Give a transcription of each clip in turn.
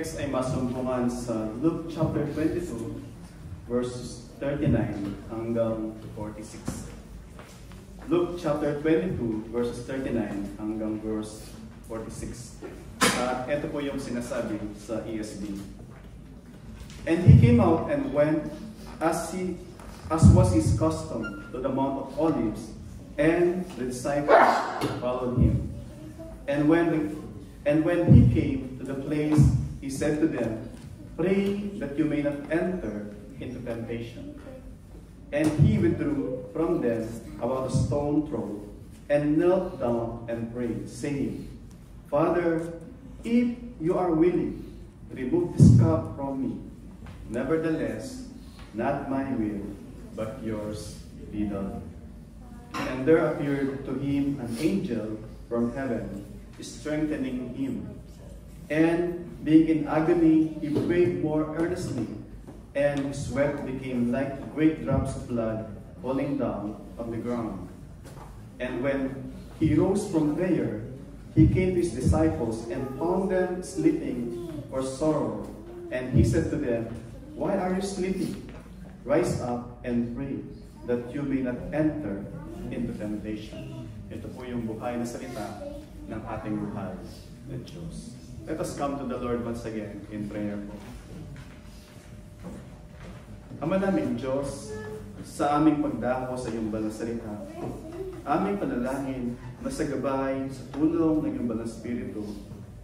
text ay masumbungan sa Luke chapter 22, verses 39 hanggang 46. Luke chapter 22, verses 39 hanggang verse 46. At ito po yung sinasabi sa ESV. And he came out and went as was his custom to the Mount of Olives, and the disciples followed him. And when he came to the place, he said to them, "Pray that you may not enter into temptation." And he withdrew from them about a stone throw, and knelt down and prayed, saying, "Father, if you are willing, remove this cup from me. Nevertheless, not my will, but yours be done." And there appeared to him an angel from heaven, strengthening him. And being in agony, he prayed more earnestly, and his sweat became like great drops of blood falling down on the ground. And when he rose from prayer, he came to his disciples and found them sleeping for sorrow. And he said to them, "Why are you sleeping? Rise up and pray, that you may not enter into temptation." Ito po yung buhay na salita ng ating buhay na Diyos. Let us come to the Lord once again in prayer po. Ama namin Diyos, sa aming pagdako sa iyong banal na salita, aming panalangin na sa gabay, sa tulong ng iyong banal na Espiritu,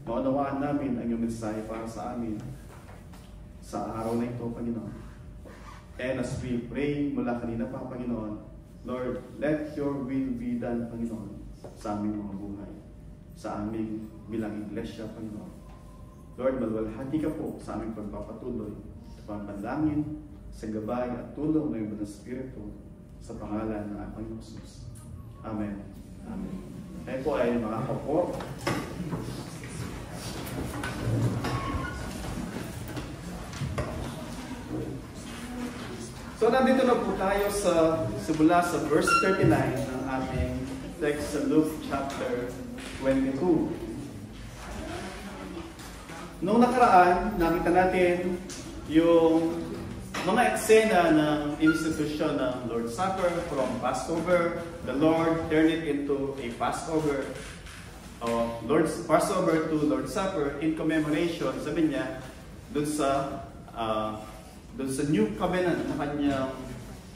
maunawaan namin ang iyong mensahe para sa amin sa araw na ito, Panginoon. And as we pray mula kanina pa, Panginoon, Lord, let your will be done, Panginoon, sa aming mga buhay, sa aming bilang iglesia, Panginoon. Lord, malwalhati ka po sa aming pagpapatuloy, sa pampanalangin, sa gabay at tulong ng iyong Espiritu, sa pangalan ng ating Panginoon Jesus. Amen. Amen. Tayo po ay makakaupo. So, nandito na po tayo sa simula sa verse 39 ng ating text sa Luke chapter 22. Noong nakaraan, nakita natin yung mga eksena ng institusyon ng Lord's Supper from Passover. The Lord turned it into a Passover. Lord's Passover to Lord's Supper in commemoration, sabi niya, dun sa New Covenant na kanyang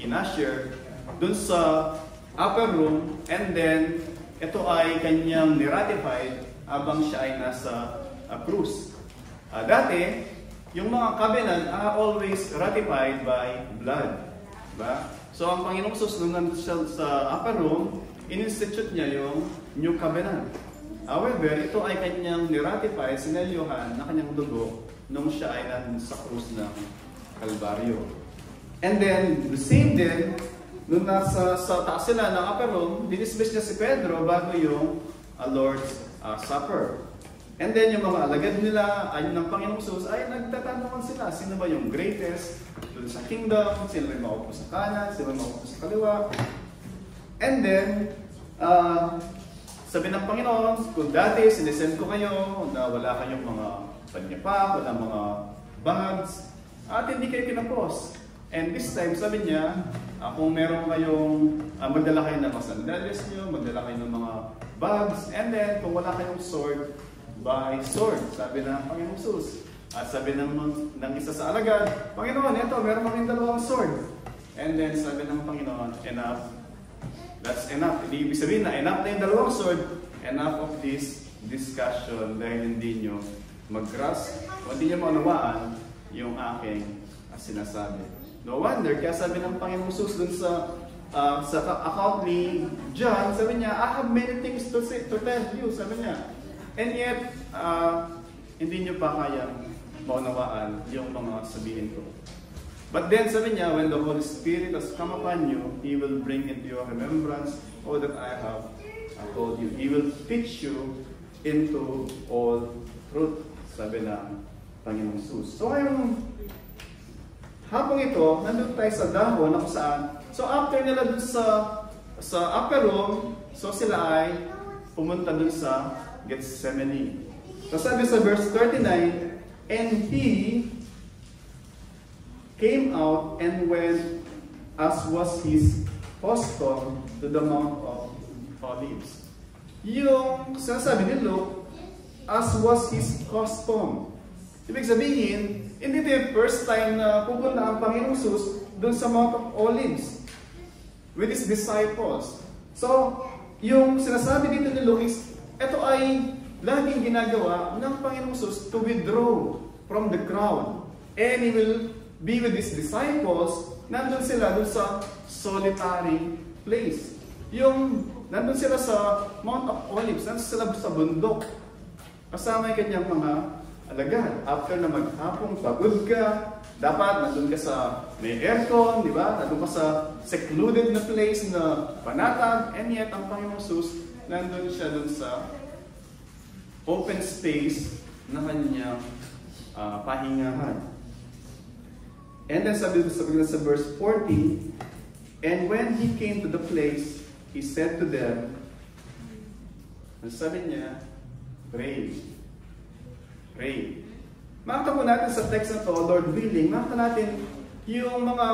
inusher, dun sa upper room, and then ito ay kanyang niratified habang siya ay nasa krus. Dati, yung mga covenant are always ratified by blood. Diba? So ang Panginoong Jesus nung nandun siya sa upper room, in-institute niya yung New Covenant. However, ito ay kanyang niratify, sinelyuhan na kanyang dugo nung siya ay nandun sa krus ng Kalbaryo. And then, the same din, nung nasa sa taas sila ng upper room, dinismiss niya si Pedro bago yung Lord's Supper. And then, yung mga alagad nila, ayun ng Panginoong Jesus, ay nagtatanungan sila, sino ba yung greatest doon sa kingdom, sino ba yung maupo sa kanan, sino ba yung maupo sa kaliwa. And then, sabi ng Panginoon, kung dati sinesend ko kayo na wala kayong mga panyapak, wala mga bags, at hindi kayo kinapos. And this time, sabi niya, kung meron kayong, magdala kayo ng mga sandalias nyo, magdala kayo ng mga bags, and then, kung wala kayong sword, buy sword, sabi ng Panginoong Jesus. At sabi ng isa sa alagad, Panginoon, ito, meron kaming dalawang sword. And then, sabi ng Panginoon, enough. That's enough. Ibig sabihin na, enough na yung dalawang sword, enough of this discussion dahil hindi nyo mag-grasp, o hindi nyo maunawaan yung aking sinasabi. No wonder, kaya sabi ng Panginoong Jesus dun sa account ni John, sabi niya, I have many things to tell you, sabi niya. And yet, hindi nyo pa kayang maunawaan yung mga sabihin ko. But then, sabi niya, when the Holy Spirit has come upon you, He will bring into your remembrance all that I have told you. He will teach you into all truth, sabi ng Panginoong Jesus. So, yung hapong ito, nandun tayo sa dahon na kung saan. So, after nila dun sa upper room, so sila ay pumunta dun sa Gethsemane. So, sabi sa verse 39, And he came out and went, as was his custom, to the Mount of Olives. Yung sinasabi ni Luke, as was his custom. Ibig sabihin, hindi ito yung first time na pupunta ang Panginoong Jesus doon sa Mount of Olives with his disciples. So, yung sinasabi dito ni Luke is, ito ay laging ginagawa ng Panginoong Jesus to withdraw from the crowd. And he will be with his disciples, nandun sila doon sa solitary place. Yung nandun sila sa Mount of Olives, nandun sila sa bundok. Kasama yung kanyang mga alagad. After na maghapong pagod ka, dapat nandun ka sa may aircon, di ba? Nandun ka sa secluded na place na panatag, and yet ang Panginoong Jesus, nandun siya dun sa open space na kanyang pahingahan. And then sabi sa verse 40, and when he came to the place, he said to them, ang sabi niya, pray. Pray. Makita po natin sa text na to, Lord willing, makita natin yung mga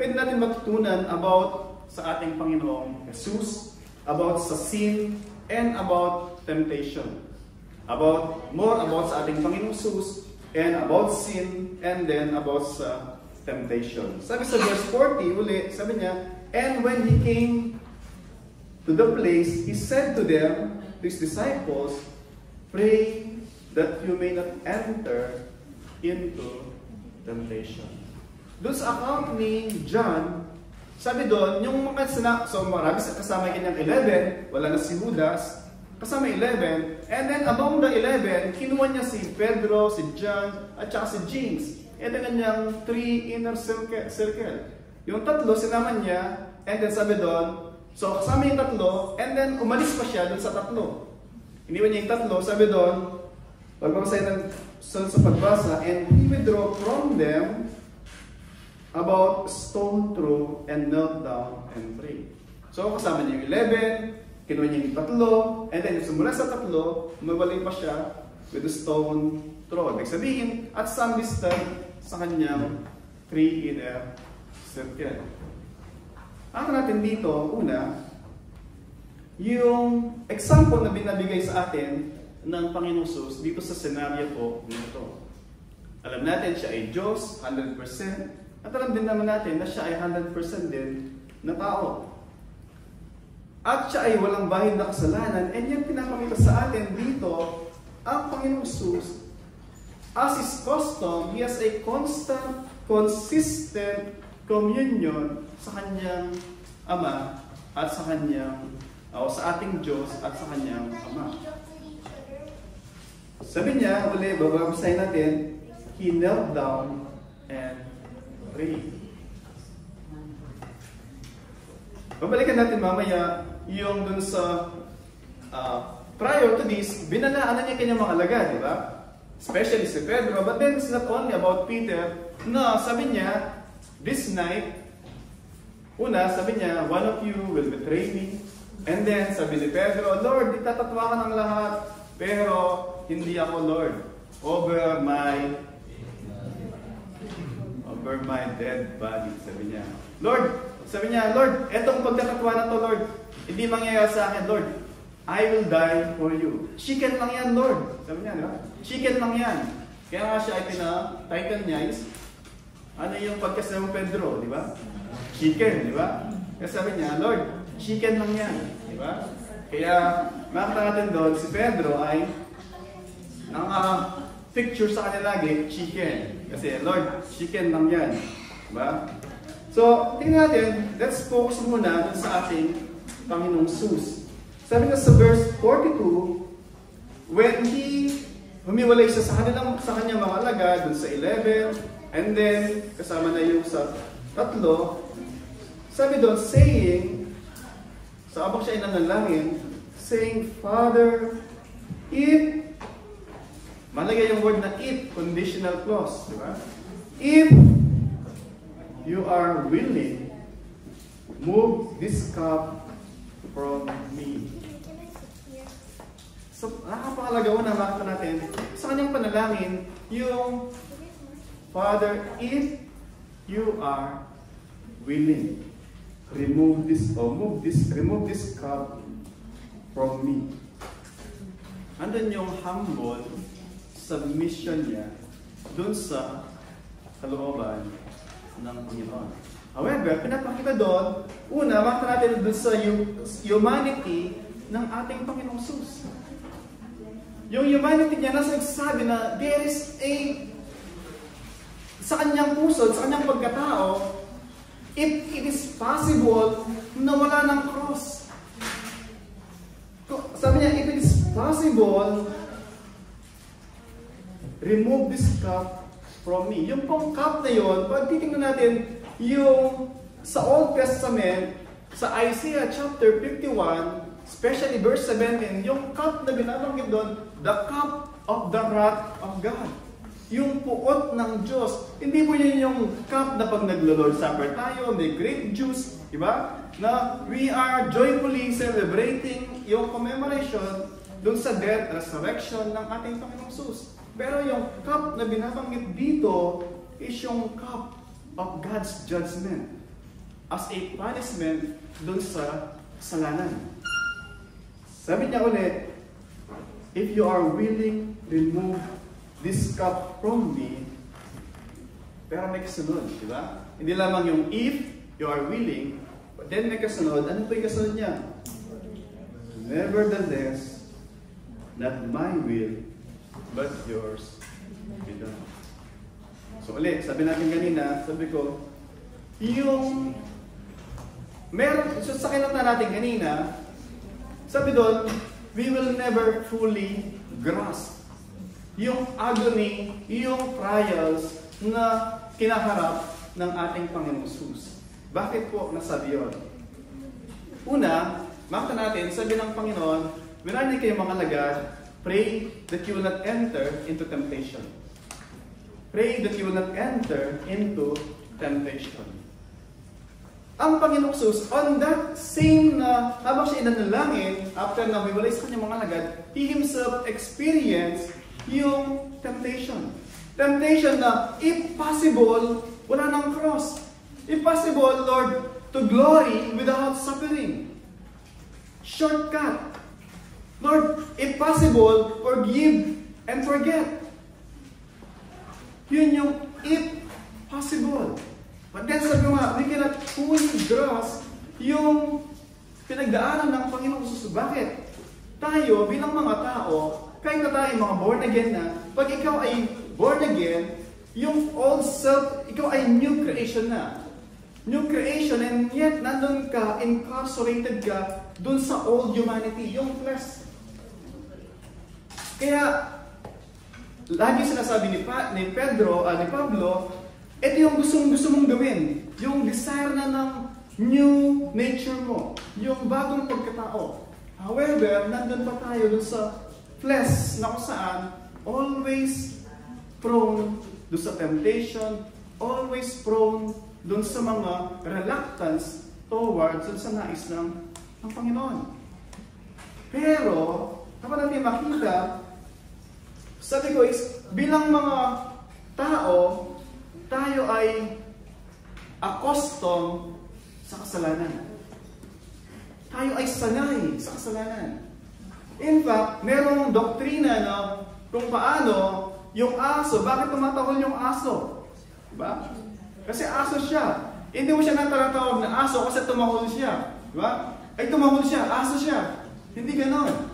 pwede natin matutunan about sa ating Panginoong Jesus, about sa sin, and about temptation. More about sa ating Panginoong Jesus, and about sin, and then about sa temptation. Sabi sa verse 40, uli, sabi niya, and when he came to the place, he said to them, to his disciples, pray that you may not enter into temptation. Doon sa account ni John, sabi doon, yung mga so marami kasama yung kanyang 11, wala na si Judas, kasama 11, and then among the 11, kinuha niya si Pedro, si John, at saka si James. Ito kanyang 3 inner circle. Yung tatlo, sinama niya, and then sabi doon, so kasama yung tatlo, and then umalis pa siya doon sa tatlo. Iniwan niya yung tatlo, sabi doon, pagbabasay ng sa pagbasa, and he withdrew from them about stone throw and knelt down and prayed. So kasama niya yung 11, kinuha niya yung tatlo, and then sumula sa tatlo, umabalik pa siya with a stone throw. Ibig sabihin, at some distance sa kanyang 3 inner circle. Ang natin dito, una, yung example na binabigay sa atin ng Panginoong Jesus dito sa senaryo po nito. Alam natin siya ay Diyos, 100%, at alam din naman natin na siya ay 100% din na tao. At siya ay walang bahid na kasalanan, and yan pinapakita sa atin dito ang Panginoong Jesus. As his custom, he has a constant, consistent communion sa kanyang Ama at sa kanyang, sa ating Diyos at sa kanyang Ama. Sabi niya, uli, babasahin natin, he knelt down and prayed. Babalikan natin mamaya yung dun sa prior to this, binalaan na niya kanyang mga alagad, di ba? Especially si Pedro, but then it's not only about Peter, na sabi niya, this night, una, sabi niya, one of you will betray me. And then, sabi ni Pedro, Lord, itatatwa ng lahat, pero hindi ako, Lord, over my dead body, sabi niya. Lord, etong pagkakatwa na to, Lord, hindi mangyayari sa akin, Lord. I will die for you. Chicken lang yan, Lord. Sabi niya, di ba? Chicken lang yan. Kaya nga siya ay title niya is, ano yung podcast ng Pedro, di ba? Chicken, di ba? Kaya sabi niya, Lord, chicken lang yan. Di ba? Kaya, makita natin doon, si Pedro ay, ang picture sa kanya lagi, chicken. Kasi, Lord, chicken lang yan. Di ba? So, tingnan natin, let's focus muna dun sa ating Panginoong Jesus. Sabi nga sa verse 42, when he humiwalay siya sa kanyang mga alagad, dun sa 11, and then, kasama na yung sa tatlo, sabi doon, saying, sa abang siya ay nanalangin, saying, Father, if, malagay yung word na if, conditional clause, di ba? If you are willing, move this cup from me. So, nakapakalaga na makita natin, sa kanyang panalangin, yung, Father, if you are willing, remove this cup from me. Andun yung humble submission niya dun sa kalooban ng Panginoon. However, pinapakita doon, una, makita natin dun sa humanity ng ating Panginoong Jesus. Yung humanity niya nasa nagsasabi na there is sa kanyang puso, sa kanyang pagkatao, if it is possible na wala ng cross. Sabi niya, if it is possible, remove this cup from me. Yung pong cup na yun, pag titingnan natin yung sa Old Testament, sa Isaiah chapter 51, especially verse 17, yung cup na binabanggit doon, the cup of the wrath of God. Yung puot ng Diyos. Hindi po yun yung cup na pag naglo-Lord Supper tayo, may grape juice, di ba? Na we are joyfully celebrating yung commemoration dun sa death, resurrection ng ating Panginoong Jesus. Pero yung cup na binabanggit dito is yung cup of God's judgment as a punishment dun sa kasalanan. Sabi niya ulit, if you are willing, remove this cup from me. Pero may kasunod, di ba? Hindi lamang yung if you are willing, but then may kasunod. Ano po yung kasunod niya? Nevertheless, not my will, but yours be done. So ulit, sabi natin kanina, sabi ko, yung so sa kinata natin kanina, sabi doon, we will never fully grasp yung agony, yung trials na kinaharap ng ating Panginoong Jesus. Bakit po nasabi yun? Una, makita natin, sabi ng Panginoon, "When kayo mga lagad, pray that you will not enter into temptation." Pray that you will not enter into temptation. Ang Panginoong Jesus, on that same habang siya inanalangin, after na wiwalay sa kanyang mga lagad, He Himself experienced yung temptation. Temptation na, if possible, wala ng cross. If possible, Lord, to glory without suffering. Shortcut. Lord, if possible, forgive and forget. Yun yung if possible. But then sabi nga, we cannot fully grasp yung pinagdaanan ng Panginoong Jesus. Bakit? Tayo, bilang mga tao, kahit na tayo mga born again na, pag ikaw ay born again, yung old self, ikaw ay new creation na. New creation, and yet nandun ka, incarcerated ka dun sa old humanity, yung flesh. Kaya, lagi sinasabi ni Pablo, ito yung gusto mong gawin. Yung desire na ng new nature mo. Yung bagong pagkatao. However, nandun pa tayo dun sa flesh na kung saan always prone dun sa temptation, always prone dun sa mga reluctance towards dun sa nais ng Panginoon. Pero, kapag natin makita, sabi ko is, bilang mga tao, tayo ay accustomed sa kasalanan. Tayo ay sanay sa kasalanan. In fact, merong doktrina na kung paano yung aso, bakit tumatahol yung aso? Diba? Kasi aso siya. Hindi mo siya nataratawag na aso kasi tumahol siya. Diba? Ay tumahol siya, aso siya. Hindi ganon.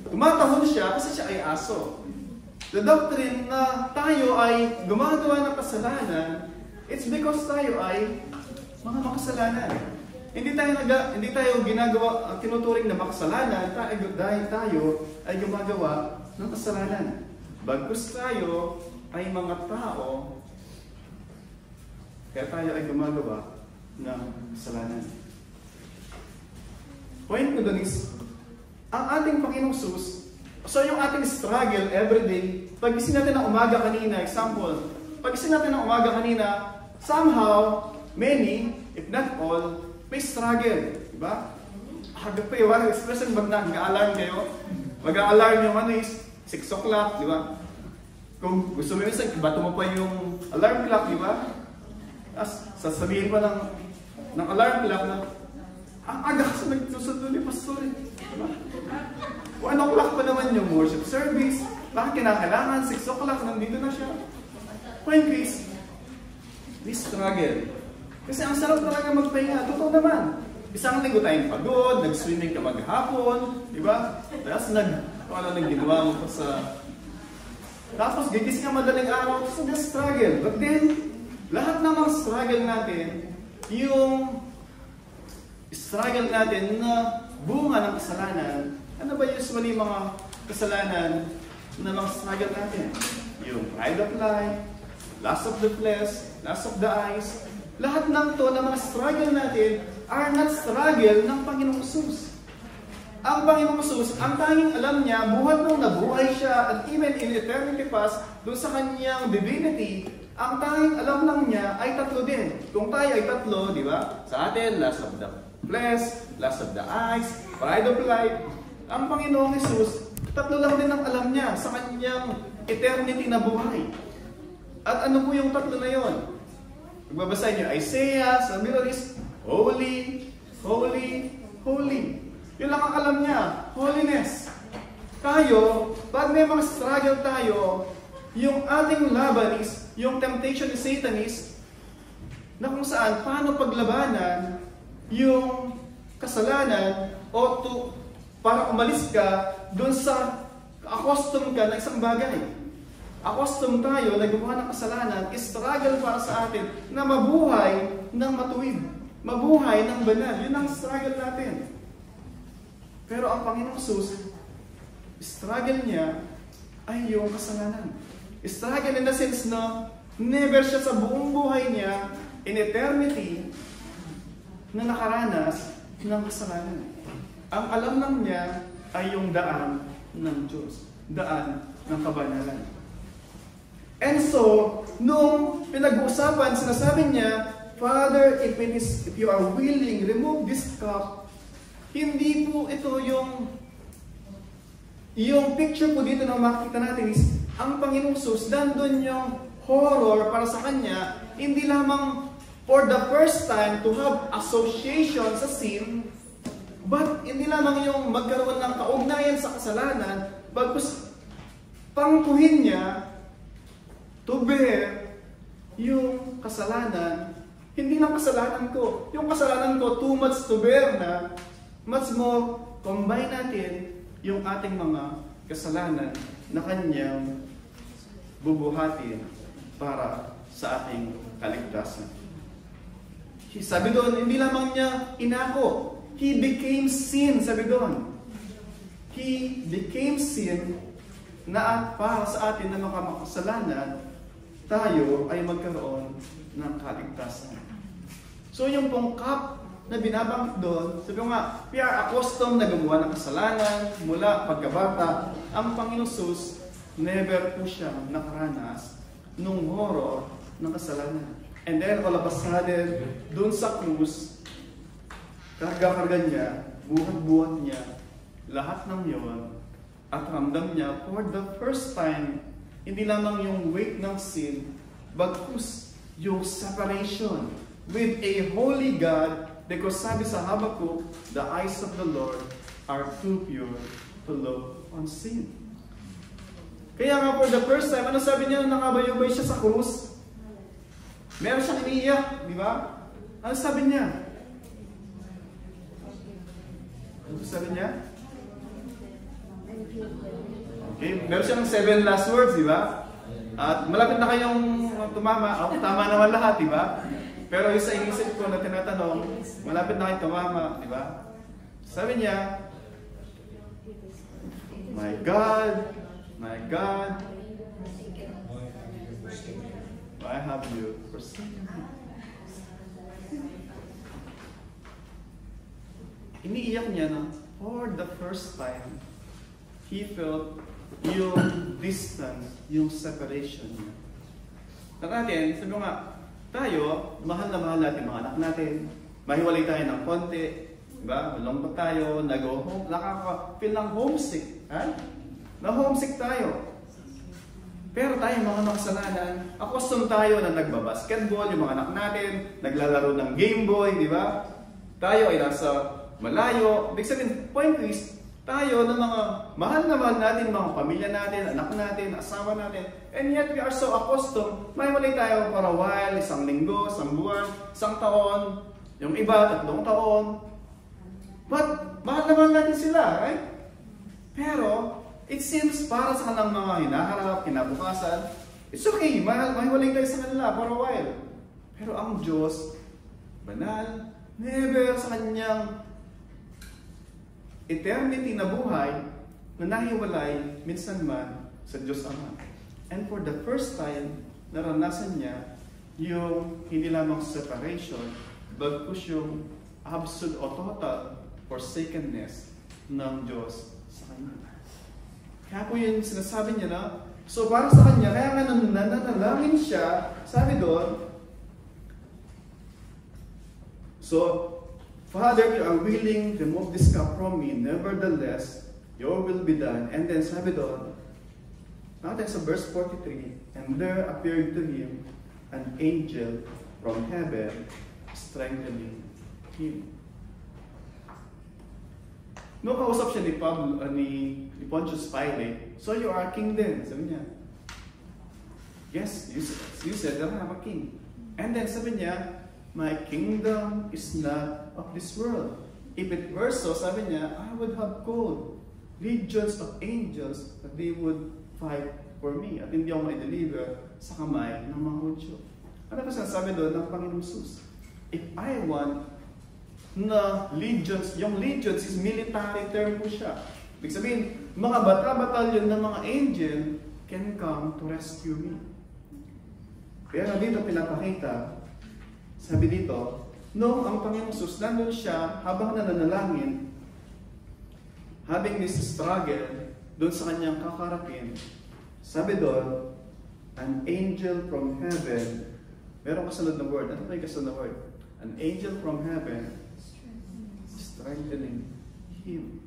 Tumatahol siya kasi siya ay aso. The doctrine na tayo ay gumagawa ng kasalanan, it's because tayo ay mga makasalanan. Hindi tayo ginagawa, tinuturing na makasalanan dahil tayo ay gumagawa ng kasalanan. Bagkus tayo ay mga tao, kaya tayo ay gumagawa ng kasalanan. Point ko doon is, ang ating Panginoong Jesus, so yung ating struggle everyday, pag-isip natin ng umaga kanina, example, pag-isip natin ng umaga kanina, somehow, many, if not all, may struggle. Diba? Hagad pa yung walang expression, mag-alarm kayo. Mag-alarm yung is 6 o'clock, di ba? Kung gusto mo yun, ibato mo pa yung alarm clock, di ba? Tapos sasabihin pa ng alarm clock na, ang aga kasi nagsusundo ni Pastor. Diba? 1 o'clock pa naman yung worship service. Bakit kinakailangan? 6 o'clock, nandito na siya. Point is, we struggle. Kasi ang sarap talaga magpahinga. Totoo naman. Isang linggo tayong pagod, nag-swimming ka maghapon, di ba? Tapos ano nang ginawa mo pa sa... Tapos gigising ka madaling araw, so struggle. But then, lahat namang struggle natin, yung struggle natin na bunga ng kasalanan, ano ba usually mga kasalanan na mga struggle natin? Yung pride of life, lust of the flesh, lust of the eyes, lahat ng to na mga struggle natin are not struggle ng Panginoong Hesus. Ang Panginoong Hesus, ang tanging alam niya, buhat nung nabuhay siya, and even in eternity past, doon sa kanyang divinity, ang tanging alam lang niya ay tatlo din. Kung tayo ay tatlo, di ba? Sa atin, lust of the flesh, lust of the eyes, pride of life. Ang Panginoong Hesus, tatlo lang din ang alam niya sa kanyang eternity na buhay. At ano po yung tatlo na yon? Magbabasa niyo, Isaiah, sa middle is, holy, holy, holy. Yun lang ang alam niya, holiness. Tayo, pag may mga struggle tayo, yung ating laban is, yung temptation ni Satan is, na kung saan, paano paglabanan yung kasalanan o para umalis ka doon sa accustomed ka na isang bagay. Accustomed tayo na gumawa ng kasalanan, struggle para sa atin na mabuhay ng matuwid, mabuhay ng banal. Yun ang struggle natin. Pero ang Panginoong Hesus, struggle niya ay yung kasalanan. Struggle in the sense na never siya sa buong buhay niya in eternity na nakaranas ng kasalanan. Ang alam lang niya ay yung daan ng Diyos, daan ng kabanalan. And so, nung pinag-uusapan, sinasabi niya, Father, if you are willing, remove this cup. Hindi po ito yung picture po dito na makikita natin is, ang Panginoong Hesus, nandun yung horror para sa Kanya, hindi lamang for the first time to have association sa sin, but hindi lamang yung magkaroon ng kaugnayan sa kasalanan, bagkus pangkuhin niya to bear yung kasalanan, hindi lang kasalanan ko. Yung kasalanan ko, too much to bear na, much more, combine natin yung ating mga kasalanan na Kanyang bubuhatin para sa ating kaligtasan. Sabi doon, hindi lamang niya inako. He became sin, sabi doon. He became sin na para sa atin na makasalanan, tayo ay magkaroon ng kaligtasan. So yung pong cup na binabanggit doon, sabi nga, we are accustomed na gumawa ng kasalanan mula pagkabata. Ang Panginoong Hesus, never po siya nakaranas nung horror ng kasalanan. And then all of a sudden, doon sa krus, karga-karga niya, buhat-buhat niya, lahat ng yon, at ramdam niya for the first time, hindi lamang yung weight ng sin, bagkus yung separation with a holy God, because sabi sa Habakkuk, the eyes of the Lord are too pure to look on sin. Kaya nga for the first time, ano sabi niya nung nakabayubay siya sa krus? Meron siyang iniiyak, di ba? Ano sabi niya? Ano sabi niya? Okay, meron siyang 7 last words, di ba? At malapit na kayong tumama. Ako, tama naman lahat, di ba? Pero yung sa inisip ko na tinatanong, malapit na kayong tumama, di ba? Sabi niya, my God, why have you forsaken me? Iniiyak niya na, for the first time, he felt yung distance, yung separation niya. Natin, sabi nga, tayo, mahal na mahal natin mga anak natin, mahiwalay tayo ng konti, diba? Malungkot tayo, nakaka-feel ng homesick. Ha? Na-homesick tayo. Pero tayo mga makasalanan, accustomed tayo na nagbabasketball, yung mga anak natin, naglalaro ng Game Boy, di ba? Tayo ay nasa malayo. Ibig sabihin, point is, tayo ng mga mahal na mahal natin, mga pamilya natin, anak natin, asawa natin, and yet we are so accustomed, may walay tayo for a while, isang linggo, isang buwan, isang taon, yung iba, 3 taon. But, mahal na mahal natin sila, right? Pero, it seems para sa kanilang mga hinaharap, kinabukasan, it's okay, mahiwalay tayo sa kanila for a while. Pero ang Diyos, banal, never sa kanyang eternity na buhay, na nahiwalay minsan man sa Diyos Ama. And for the first time, naranasan niya yung hindi lamang separation, bagkus yung absolute o total forsakenness ng Diyos sa kanya. Kaya po yun sinasabi niya na, so para sa kanya, kaya nga nananalangin siya, sabi doon, so, Father, you are willing to remove this cup from me, nevertheless, your will be done. And then sabi doon, natin sa verse 43, and there appeared to him an angel from heaven, strengthening him. Nung kausap siya ni Pontius Pilate, so you are a king then, sabi niya. Yes, you said that I'm a king. And then sabi niya, my kingdom is not of this world. If it were so, sabi niya, I would have called legions of angels that they would fight for me. At hindi ako mai-deliver sa kamay ng mga Hudyo. Ano ba sinasabi doon ng Panginoong Jesus? If I want na legions, yung legions is military term po siya. Ibig sabihin, mga batalyon ng mga angel can come to rescue me. Kaya dito pinapakita, sabi dito, noong ang Panginoong Jesus, nandun siya habang nananalangin, having this struggle doon sa kanyang kakarapin, sabi doon, an angel from heaven, merong kasunod na word, ano ba yung kasunod na word? An angel from heaven, strengthening him.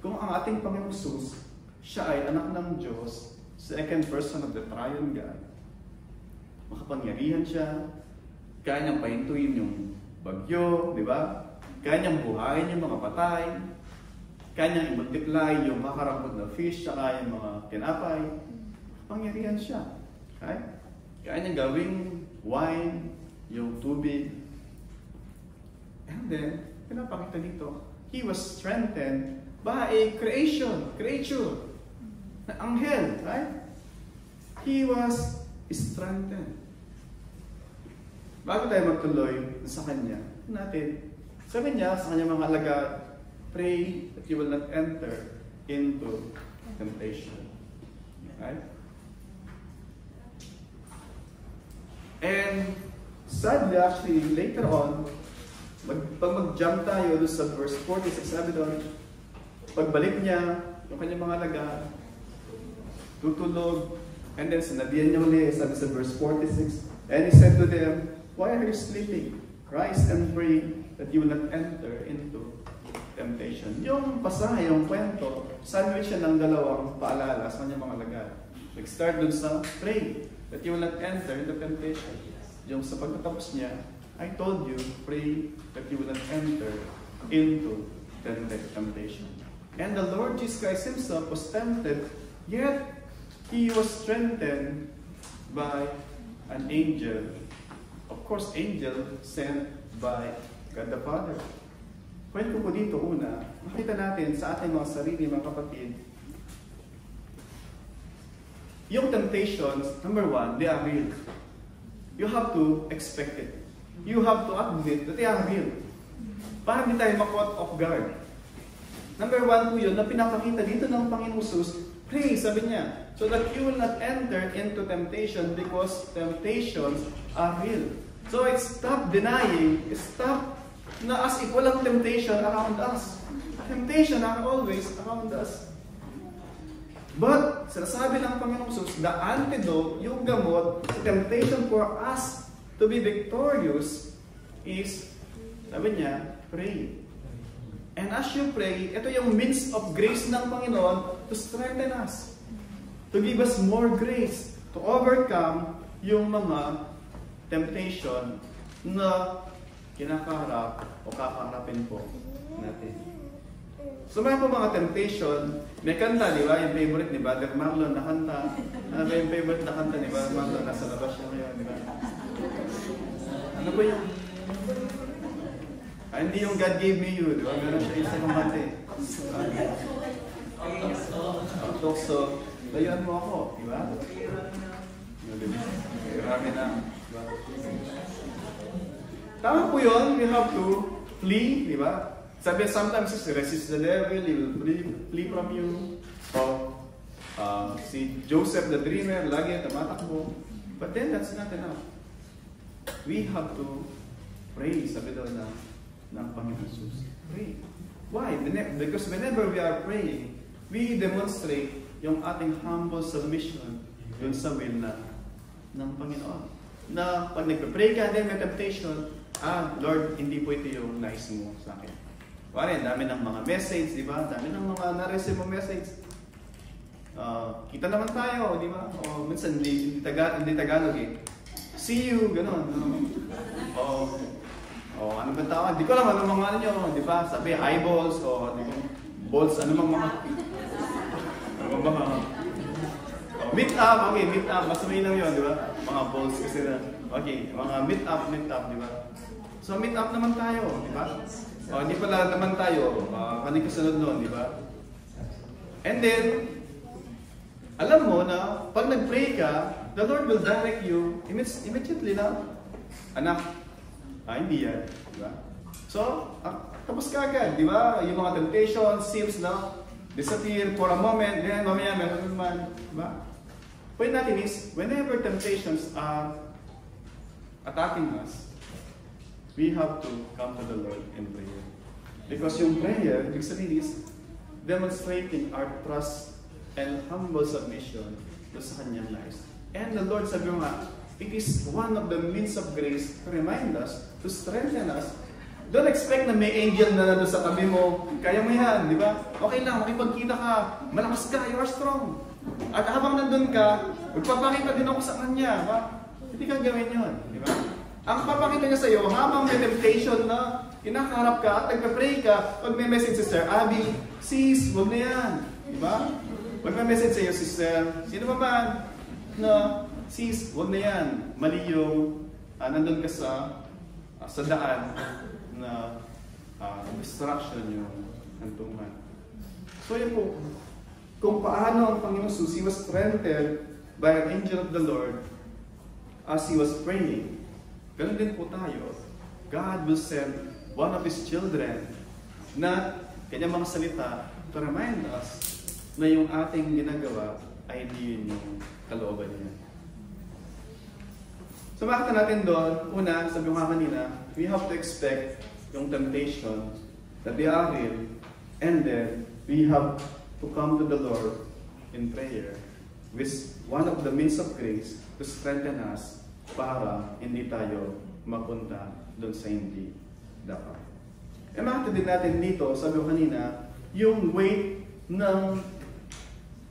Kung ang ating Panginoong Jesus, siya ay anak ng Diyos, second person of the triune God, makapangyarihan siya, kaya niyang pahintuin yung bagyo, di ba? Kaya niyang buhayin yung mga patay, kaya niyang i-multiply yung kakarambot na fish, saka yung mga tinapay, pangyarihan siya. Okay? Kaya niyang gawing wine, yung tubig. And then, pinapakita dito, he was strengthened by a creature, na anghel, right? He was strengthened. Bago tayo magtuloy sa kanya, sabi niya sa kanyang mga alagad, pray that you will not enter into temptation. Right? And sadly, actually, later on, pag mag-jump tayo doon sa verse 46, sabi doon, pagbalik niya, yung kanyang mga alagad, tutulog, and then sinabihan niya ulit, sabi sa verse 46, and he said to them, why are you sleeping? Rise and pray that you will not enter into temptation. Yung pasahe, yung kwento, sandwich siya ng dalawang paalala sa kanyang mga alagad. Nag-start dun sa pray that you will not enter into temptation. Yung sa pagtatapos niya, I told you, pray that you will not enter into temptation. And the Lord Jesus Christ Himself was tempted, yet He was strengthened by an angel. Of course, angel sent by God the Father. Kwento ko dito una, makita natin sa ating mga sarili, mga kapatid, yung temptations, number one, they are real. You have to expect it. You have to admit that they are real. Para hindi tayo ma-caught off guard. Number one po yun, na pinapakita dito ng Panginoong Jesus, pray, sabi niya, so that you will not enter into temptation because temptations are real. So stop denying, stop na as if walang temptation around us. Temptation are always around us. But, sinasabi ng Panginoong Jesus, the antidote, yung gamot, the temptation for us to be victorious is, sabi niya, pray. And as you pray, ito yung means of grace ng Panginoon to strengthen us. To give us more grace to overcome yung mga temptation na kinakaharap o kakaharapin po natin. So may po mga temptation, may kanta, di ba? Yung favorite ni Brother Marlon na kanta. Ano ba yung favorite na kanta ni Brother Marlon? Nasa labas siya ngayon, di ba? Ano ba yung... hindi yung God gave me you, di ba? Meron siya isa kong kanta eh. So, layuan mo ako, di ba? Marami na, di ba? Tama po yun, we have to flee, di ba? Sabi, sometimes resist the devil, he will flee from you. So, si Joseph the dreamer, lagi tumatakbo. But then, that's not enough. We have to pray, sabi doon ng Panginoon Jesus. Pray. Why? Because whenever we are praying, we demonstrate yung ating humble submission dun sa will ng Panginoon. Na pag nagpe-pray ka, then may temptation, Lord, hindi po ito yung nais mo sa akin. Pare, dami ng mga message, di ba? Dami ng mga na-receive mo message. Kita naman tayo, di ba? O minsan, hindi Tagalog eh. See you, gano'n. Ano ba tawag? Di ko alam ano mga ano nyo, di ba? Sabi, eyeballs, o di ba? Balls, ano mga meet up, okay, meet up. Mas mainam yun, di ba? Mga balls kasi na. Okay, mga meet up, di ba? So, meet up naman tayo, di ba? Hindi pala naman tayo, kasunod nun, di ba? And then, alam mo na, pag nag-pray ka, the Lord will direct you immediately na, anak, hindi yan, di ba? So, tapos ka agad, di ba? Yung mga temptation seems na disappear for a moment, then mamaya meron naman, di ba? Point natin is, whenever temptations are attacking us, we have to come to the Lord in prayer. Because yung prayer, ibig sabihin is demonstrating our trust and humble submission to sa Kanyang lives. And the Lord, sabi mo nga, it is one of the means of grace to remind us, to strengthen us. Don't expect na may angel na nandun sa tabi mo. Kaya mo yan, di ba? Okay lang, makipagkita ka, malakas ka, you are strong. At habang nandun ka, magpapakita din ako sa Kanya. Ba? Hindi ka gawin yun, di ba? Ang papakita niya sa iyo, habang may temptation na kinakaharap ka at nagpa-pray ka, pag may message si Sister Abby, sis, huwag na yan. Di ba? Pag may message sa iyo, Sister, sino ba man, na, sis, huwag na yan. Mali yung, nandun ka sa daan na distraction yung hantungan. So yun po, kung paano ang Panginoon Jesus, He was strengthened by an angel of the Lord as He was praying. Ganun din po tayo. God will send one of His children na kanyang mga salita to remind us na yung ating ginagawa ay hindi yun yung kalooban niya. So makita natin doon, una, sabi ko nga kanina, we have to expect yung temptation that they are real, and then we have to come to the Lord in prayer with one of the means of grace to strengthen us para hindi tayo mapunta doon sa hindi dapat. E makita din natin dito, sabi ko kanina, yung weight ng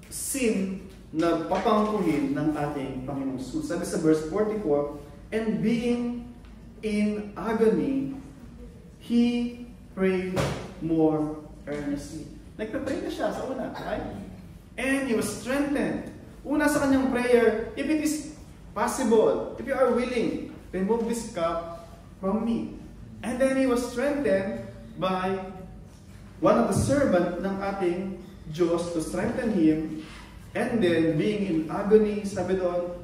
sin na papangkuhin ng ating Panginoong Jesus. Sabi sa verse 44, and being in agony, He prayed more earnestly. Nagpa-pray na siya sa una, right? And He was strengthened. Una sa kanyang prayer, if it is possible, if you are willing, remove this cup from me. And then He was strengthened by one of the servants ng ating Diyos to strengthen him. And then, being in agony, sabi doon,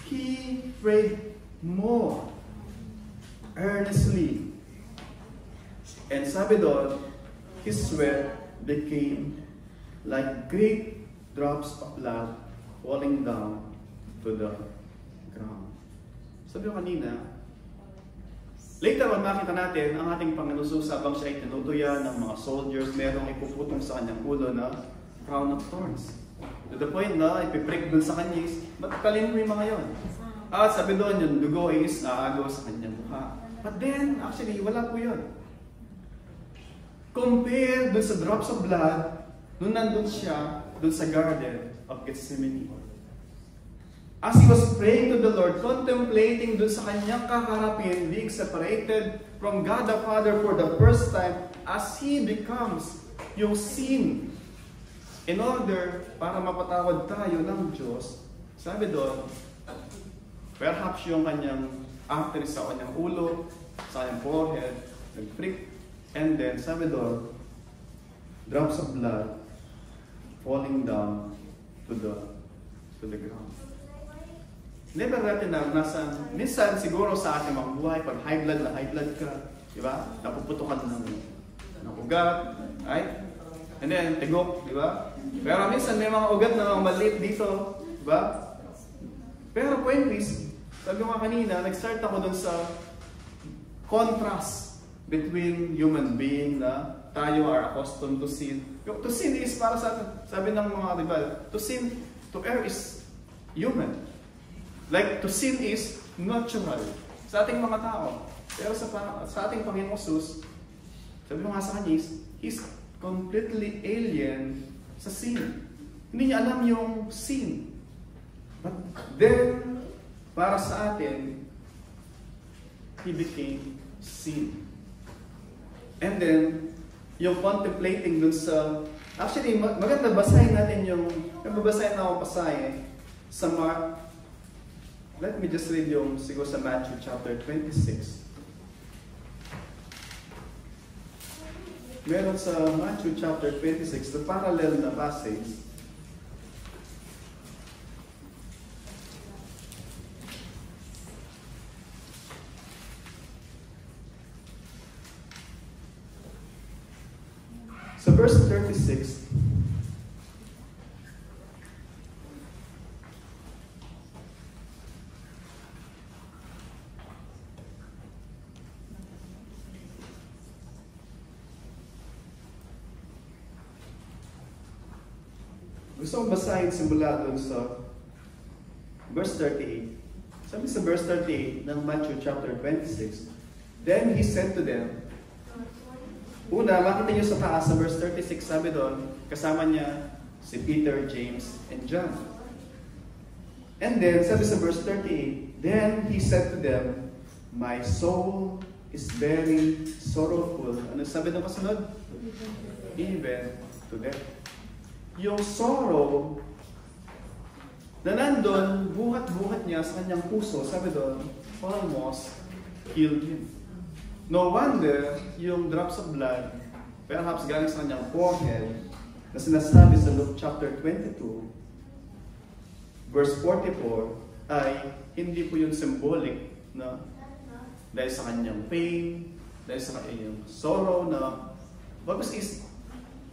He prayed more earnestly. And sabi doon, His sweat became like great drops of blood falling down to the ground. Sabi ko kanina, later on makita natin ang ating Panginoon Jesus habang siya ay tinutuyan ng mga soldiers, merong ipuputong sa kanyang ulo na crown of thorns. To the point na ipiprick dun sa kanya is, matatalin mo yung mga yon. At sabi doon, yung dugo is aagaw sa kanyang mukha. But then, actually, wala po yun. Compare dun sa drops of blood nung nandun siya dun sa Garden of Gethsemane. As he was praying to the Lord, contemplating dun sa kanyang kaharapin, being separated from God the Father for the first time, as he becomes yung sin in order para mapatawad tayo ng Diyos, sabi doon, perhaps yung kanyang artery sa kanyang ulo, sa kanyang forehead, nag-prick, and then sabi doon, drops of blood falling down to the ground. Never natin naranasan, minsan siguro sa ating mga buhay, pag high blood ka, di ba? Napuputukan ng ugat, right? And then, tigok, di ba? Pero minsan may mga ugat na maliit dito, di ba? Pero point is, sabi ko nga kanina, nag-start ako dun sa contrast between human being na tayo are accustomed to sin. To sin is para sa atin, sabi ng mga, di ba? To err is human. Like, to sin is natural sa ating mga tao. Pero sa ating Panginoong Jesus, sabi ko nga sa kanya, He's completely alien sa sin. Hindi niya alam yung sin. But then, para sa atin, He became sin. And then, yung contemplating dun sa... Actually, maganda basahin natin yung... Babasahin na akong pasahin sa Mark. Let me just read yung siguro sa Matthew chapter 26. Meron sa Matthew chapter 26, the parallel na passage. Sa verse 36, gusto kong basahin simula doon sa verse 38. Sabi sa verse 38 ng Matthew chapter 26, then He said to them, una, makita niyo sa taas sa verse 36, sabi doon, kasama niya si Peter, James, and John. And then, sabi sa verse 38, then He said to them, my soul is very sorrowful. Ano sabi doon kasunod? Even to death. Yung sorrow na nandun, buhat-buhat niya sa kanyang puso, sabi doon, almost killed Him. No wonder, yung drops of blood, perhaps galing sa kanyang forehead, na sinasabi sa Luke chapter 22, verse 44, ay hindi po yung symbolic na dahil sa kanyang pain, dahil sa kanyang sorrow na, but is,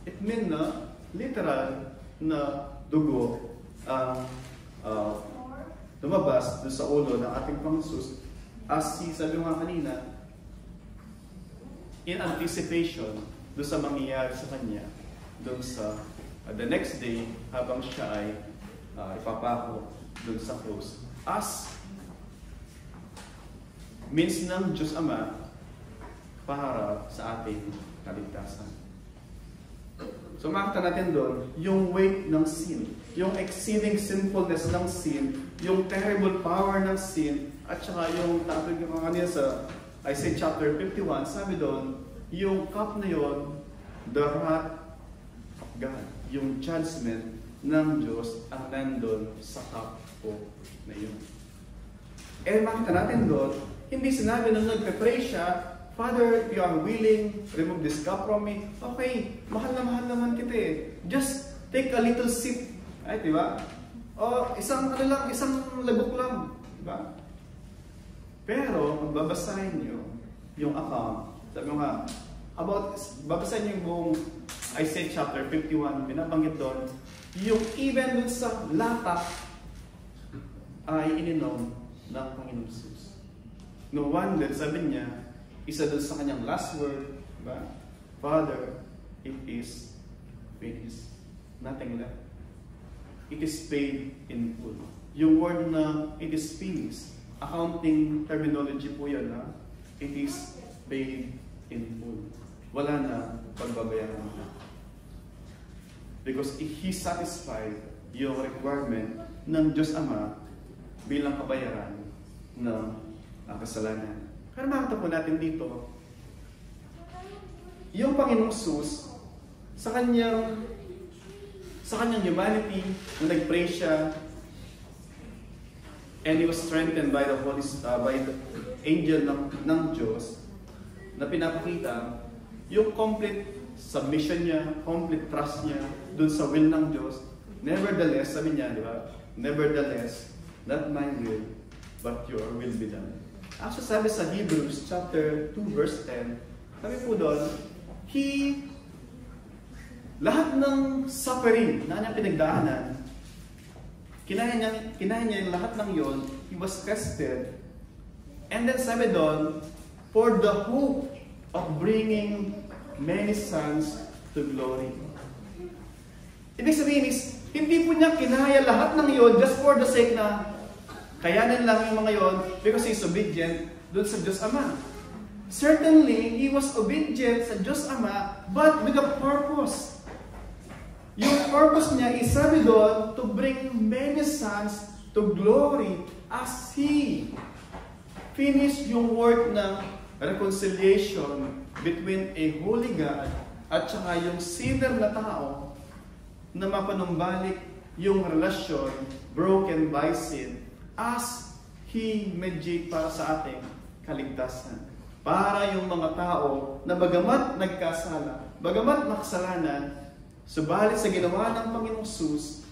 it mean na, literal na dugo ang lumabas doon sa ulo ng ating Panginoon as sabi nga kanina, in anticipation doon sa mangyayari sa kanya doon sa the next day habang siya ay ipapako doon sa cross as means ng Diyos Ama para sa ating kaligtasan. So makita natin doon, yung weight ng sin, yung exceeding sinfulness ng sin, yung terrible power ng sin, at saka yung topic ng kanina sa Isaiah chapter 51, sabi doon, yung cup na yon, the wrath of God, yung judgment ng Diyos ang nandun sa cup po na yun. Eh makita natin doon, hindi sinabi nung nagpe-pray siya, Father, if you are willing, remove this cup from me. Okay, mahal naman kita eh. Just take a little sip. Ay, di ba? O, isang lagok lang. Di ba? Pero, kung babasahin nyo yung account, sabi nga, babasahin nyo yung buong Isaiah chapter 51, binabanggit doon, yung even dun sa latak ay ininom ng Panginoon Jesus. No wonder, sabi niya, isa doon sa kanyang last word, diba? Father, it is finished. Nothing left. It is paid in full. Yung word na it is finished, accounting terminology po yan, ha? It is paid in full. wala na pagbabayaran na. Because He satisfied yung requirement ng Diyos Ama bilang kabayaran ng kasalanan. Kaya makita po natin dito, yung Panginoong Jesus, sa kanyang humanity, nung nag-pray siya, and He was strengthened by the angel ng Diyos, na pinapakita yung complete submission niya, complete trust niya dun sa will ng Diyos. Nevertheless, sabi niya, di ba? Nevertheless, not my will, but your will be done. Actually, sabi sa Hebrews chapter 2 verse 10, sabi po doon, lahat ng suffering na kanyang pinagdaanan, kinaya niya yung lahat ng yon. He was tested. And then sabi doon, for the hope of bringing many sons to glory. Ibig sabihin is, hindi po niya kinaya lahat ng yon just for the sake na kayanin lang yung mga yon because He's obedient doon sa Diyos Ama. Certainly, He was obedient sa Diyos Ama, but with a purpose. Yung purpose niya is sabi doon, to bring many sons to glory as He finished yung work ng reconciliation between a holy God at saka yung sinner na tao na mapanumbalik yung relasyon broken by sin as He mediate para sa ating kaligtasan. Para yung mga tao na bagamat nagkasala, bagamat makasalanan, subalit sa ginawa ng Panginoong Jesus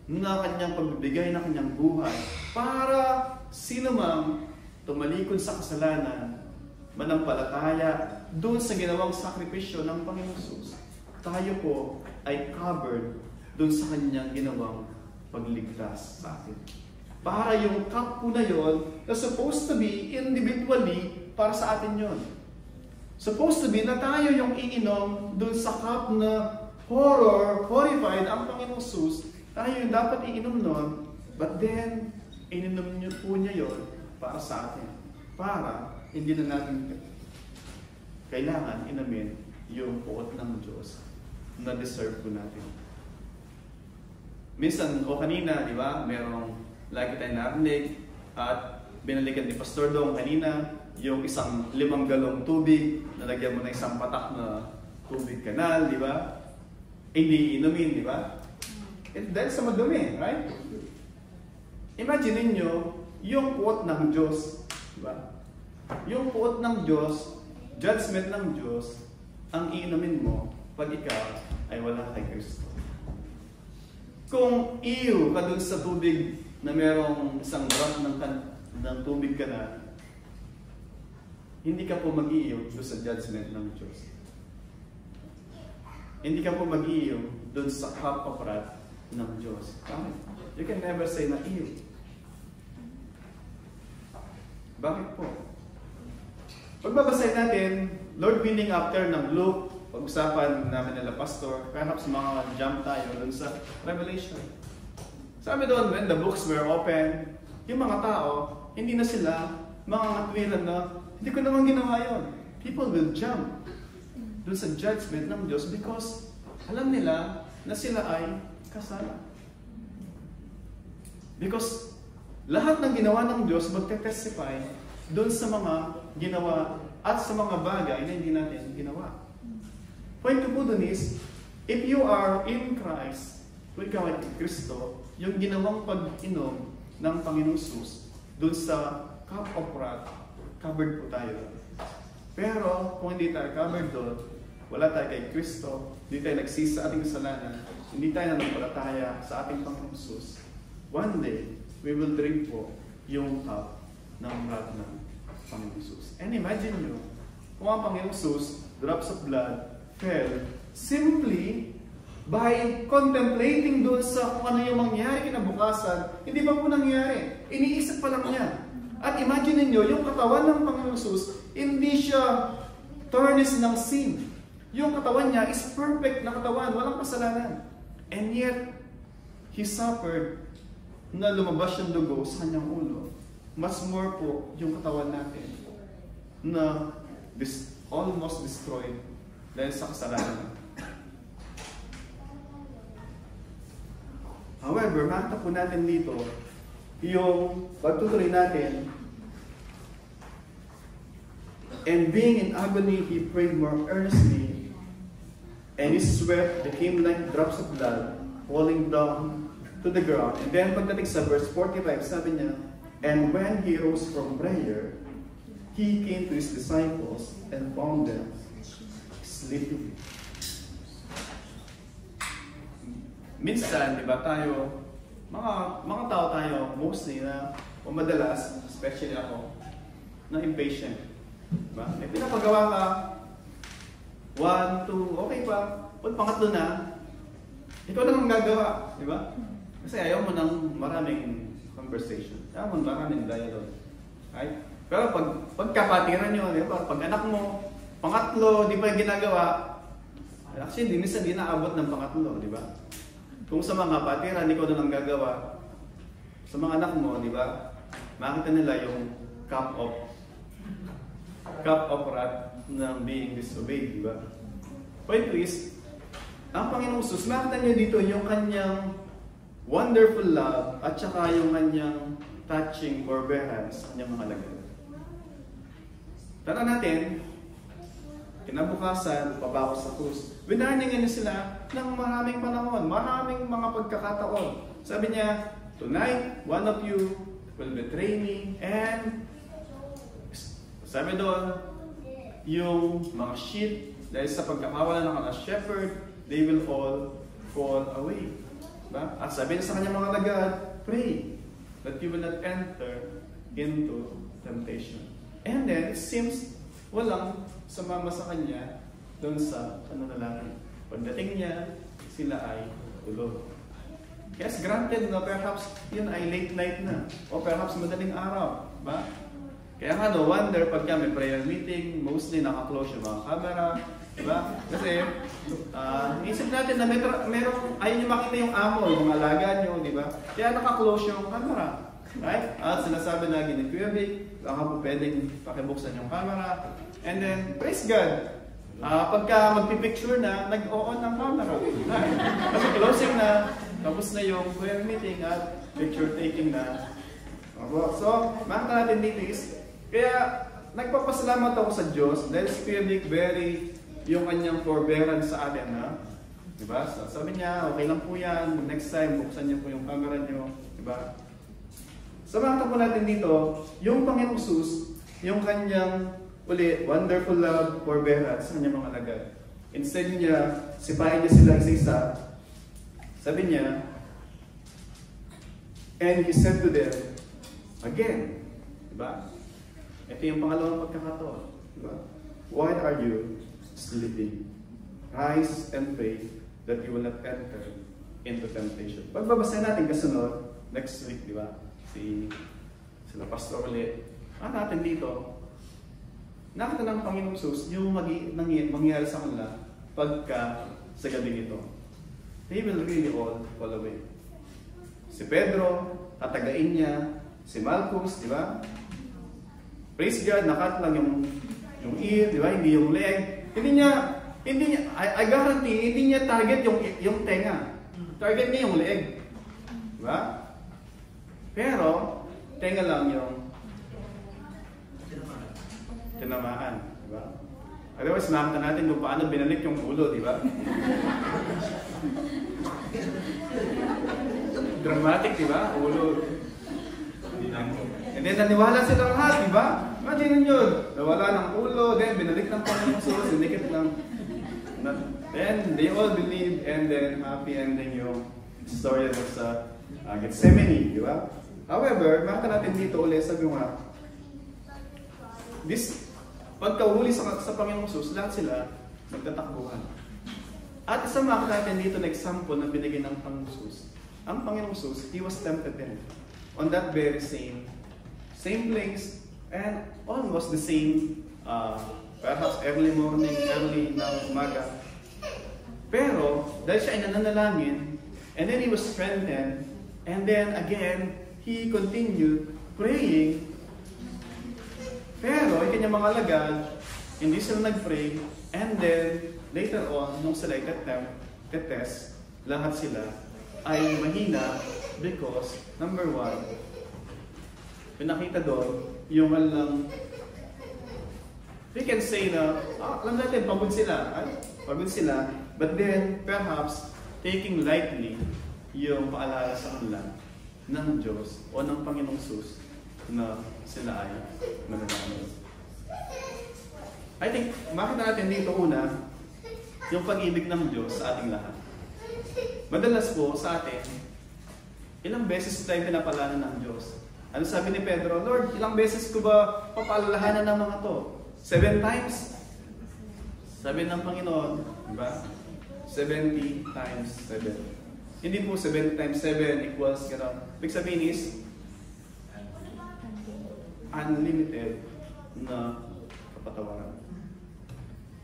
na kanyang pagbibigay ng kanyang buhay para sino mang tumalikod sa kasalanan, manampalataya doon sa ginawang sakripisyo ng Panginoong Jesus, tayo po ay covered doon sa kanyang ginawang pagligtas sa atin. Para yung cup po na yun, na supposed to be individually para sa atin yun. Supposed to be na tayo yung iinom doon sa cup na horrified ang Panginoong Jesus, tayo yung dapat iinom nun, but then, ininom niyo po niya yun para sa atin. Para hindi na natin kailangan inamin yung puot ng Diyos na deserve po natin. Minsan, o kanina, di ba, merong lagi tayong narinig at binalikan ni Pastor Dong kanina yung isang 5 galong tubig, nalagyan mo na isang patak na tubig kanal, di ba? Hindi inumin, di ba? Dahil sa madumi, right? Imagine niyo yung puot ng Diyos, di ba? Yung puot ng Diyos, judgment ng Diyos, ang iinumin mo pag ikaw ay wala kay Kristo. Kung iyo ka dun sa tubig na merong isang drop ng tubig ka na, hindi ka po mag-iiyaw doon sa judgment ng Diyos. Hindi ka po mag-iiyaw doon sa cup of wrath ng Diyos. You can never say na iyo. Bakit po? Pagbabasahin natin, Lord willing, after ng Luke, pag-usapan namin nila Pastor, perhaps mga jump tayo doon sa Revelation. Sabi doon, when the books were open, yung mga tao, hindi na sila mga katwiran na, hindi ko naman ginawa yun. People will jump doon sa judgment ng Diyos because alam nila na sila ay kasala. Because lahat ng ginawa ng Diyos magte-testify doon sa mga ginawa at sa mga bagay na hindi natin ginawa. Point ko po doon is, if you are in Christ, kung ikaw ay Kristo, yung ginawang pag-inom ng Panginoong Jesus doon sa cup of wrath, covered po tayo. Pero kung hindi tayo covered doon, wala tayo kay Kristo, hindi tayo nagsisi sa ating kasalanan, hindi tayo nanampalataya sa ating Panginoong Jesus, one day, we will drink po yung cup ng wrath ng Panginoong Jesus. And imagine nyo, kung ang Panginoong Jesus, drops of blood, fell simply by contemplating doon sa kung ano yung mangyari kinabukasan, hindi pa po nangyari. Iniisip pa lang niya. At imagine niyo yung katawan ng Panginoong Jesus, hindi siya tarnished ng sin. Yung katawan niya is perfect na katawan, walang kasalanan. And yet, He suffered na lumabas yung dugo sa kanyang ulo. Mas more po yung katawan natin na almost destroyed dahil sa kasalanan. However, makita po natin dito yung pagtutuloy natin. And being in agony, he prayed more earnestly, and his sweat became like drops of blood falling down to the ground. And then pagdating sa verse 45, sabi niya, and when he rose from prayer, he came to his disciples and found them sleeping. Minsan, di ba tayo, mga tao tayo, mostly na, o madalas, especially ako, na impatient. Diba? May pinapagawa ka, 1, 2, okay pa, pag pangatlo na, ikaw na ang gagawa, di ba? Kasi ayaw mo ng maraming conversation, ayaw mo ng maraming dialogue. Right? Pero pagkapatiran nyo, di ba? Pag anak mo, pangatlo, di ba yung ginagawa, actually, minsan di naabot ng pangatlo, di ba? Kung sa mga patiran, ikaw na lang gagawa, sa mga anak mo, di ba? Makita nila yung cup of wrath ng being disobeyed, di ba? Point is, ang Panginoong Jesus, makita niyo dito yung kanyang wonderful love at saka yung kanyang touching forbearance sa kanyang mga lagay. Tara natin, kinabukasan, pabako sa krus. Winaningan niya sila ng maraming panahon, maraming mga pagkakataon. Sabi niya, tonight, one of you will betray me, and sabi doon, yung mga sheep, dahil sa pagkakawala ng mga shepherd, they will all fall away. Diba? At sabi niya sa kanyang mga lagad, pray that you will not enter into temptation. And then, it seems walang sumama sa kanya doon sa pananalangin. Pagdating niya, sila ay tulog. Yes, granted na perhaps yun ay late night na. O perhaps madaling araw. Diba? Kaya nga no wonder pagka may prayer meeting, mostly naka-close yung mga camera. Diba? Kasi, isip natin na merong ayaw nyo makita yung amo, yung mga alaga nyo, diba? Kaya naka-close yung camera. Right? At sinasabi lagi ni Kuya Vic, baka po pwedeng pakibuksan yung camera. And then, praise God. Pagka magpipicture na, nag-on ang camera. Right? Kasi closing na, tapos na yung prayer meeting at picture taking na. So, makita natin dito is, kaya nagpapasalamat ako sa Diyos dahil si Kuya Vic very yung kanyang forbearance sa atin, ha? Diba? So, sabi niya, okay lang po yan. Next time, buksan niyo po yung camera niyo. Diba? So, makita po natin dito, yung Panginoong Jesus, yung kanyang wonderful love, forbearance sa kanyang mga lagad. Instead niya, sipahin niya sila isa-isa. Sabi niya, and he said to them, again, diba? Ito yung pangalawang pagkakataon. Diba? Why are you sleeping? Rise and pray that you will not enter into temptation. Pagbabasa natin kasunod, next week, di ba? Sila Pastor ulit. Natin dito, nakita ng Panginoong Jesus yung mangyayari sa kanila pagka sa gabi nito. They will really all fall away. Si Pedro, tatagain niya. Si Malchus, di ba? Praise God, nakat lang yung ear, di ba? Hindi yung leg. Hindi niya, I guarantee, hindi niya target yung tenga. Target niya yung leg. Di ba? Pero, tenga lang yung tinamaan. Di ba? Otherwise, makita natin kung paano binalik yung ulo, di ba? Dramatic, di ba? Ulo. And then, naniwala sila lahat, di ba? Imagine nyo, nawala ng ulo, then binalik ng Panginoong Jesus, sinikit ng... Then, they all believe, and then happy ending yung story of sa Gethsemane, di ba? However, makita natin dito ulit, sabi nga, pagkahuli sa Panginoong Jesus, lahat sila magtatakbuhan. At isang makita natin dito na example na binigay ng Panginoong Jesus. Ang Panginoong Jesus, He was tempted then on that very same place, and almost the same, perhaps early morning, early na umaga. Pero, dahil siya ay nananalangin, and then he was strengthened, and then again, he continued praying. Pero, yung kanyang mga lagad, hindi sila nag-pray, and then, later on, nung sila test, lahat sila ay mahina because, number one, pinakita doon, yung walang, we can say na, alam natin, pagod sila, but then, perhaps, taking lightly yung paalala sa kanila ng Diyos o ng Panginoong Sus na sila ay mananalo. I think, makita natin dito una, yung pag-ibig ng Diyos sa ating lahat. Madalas po sa atin, ilang beses tayo pinapaalala ng Diyos. Ano sabi ni Pedro? Lord, ilang beses ko ba papaalalahanan ng mga to? 7 times? Sabi ng Panginoon, diba? 70 times 7. Hindi po 70 times 7 equals gano'n. Ibig sabihin is, unlimited na kapatawaran.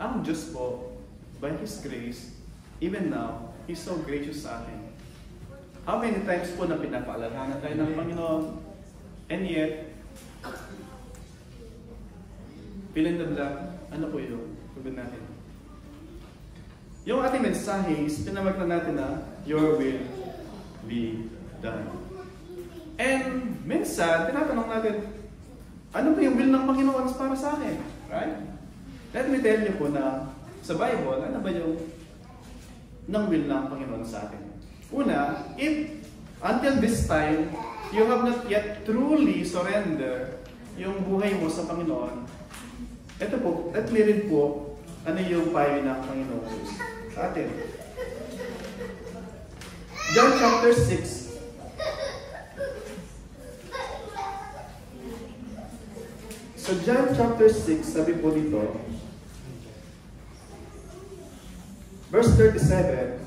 Ang Diyos po, by His grace, even now, He's so gracious sa atin. How many times po na pinapaalalahanan tayo ng Panginoon? And yet, fill in the blank, ano po yun? Tugod natin. Yung ating mensahe is, pinamagtan natin na, your will be done. And minsan, tinatanong natin, ano ba yung will ng Panginoon para sa akin? Right? Let me tell you po na sa Bible, ano ba yung ng will ng Panginoon sa atin? Una, if until this time, you have not yet truly surrender yung buhay mo sa Panginoon, ito po, let me read po ano yung payo ng Panginoon sa atin. John chapter 6. So John chapter 6, sabi po dito, verse 37.